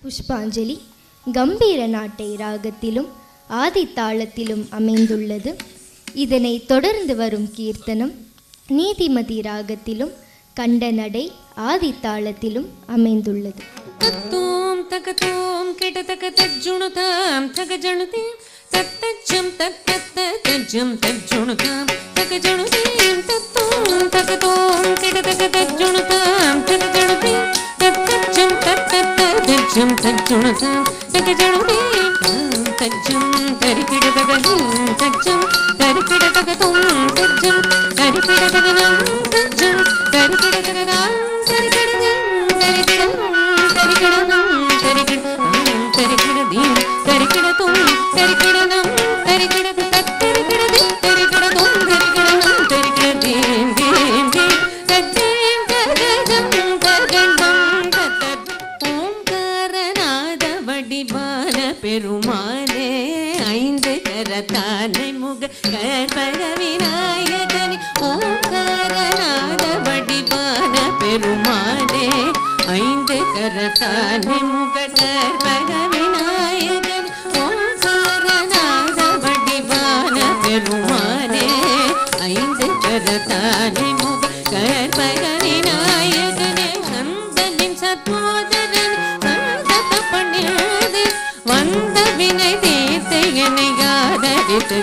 புஷ்பாஞ்சலி கம்பீர நாட்டை ராகத்திலும் ஆதித்தாளத்திலும் அமைந்துள்ளது. இதனை தொடர்ந்து வரும் கீர்த்தனம் நீதிமதி ராகத்திலும் கண்டநடை ஆதித்தாளத்திலும் அமைந்துள்ளது. தத்தோம் தகதோம் கெடதக தஜ்ஜுணுதாம் தகஜணுதேம் தத்தஜ்ஜம் தத்தத்த தஜ்ஜம் தஜ்ஜுணுதாம் தகஜணுதேம் தத்தோம் தகதோம் கெடதக தஜ்ஜுணுதாம் தகஜணுதேம் தத்தஜ்ஜம் தத்தத்த தஜ்ஜம் தஜ்ஜுணுதாம் தகஜணுதேம் தஜ்ஜம் தரிகிடதகதம் தஜ்ஜம் தரிகிடதகதம் தஜ்ஜம் தரிகிடதகதம் தஜ்ஜம் தரிகிடதகதம் பெருமானே ஐந்து கரத்தானை முக கற்பக விநாயகனே ஓங்காரநாத வடிவான பெருமானே ஐந்து கரத்தானை முக கற்பக விநாயகனே ஓங்காரநாத வடிவான பெருமானே ஐந்து கரத்தானை முக கற்பக விநாயகனே நந்தனின் சத்மோதரன் சந்தத பண்ணியது வந்த வினை தீர்த்து என்னை ஆதரித்து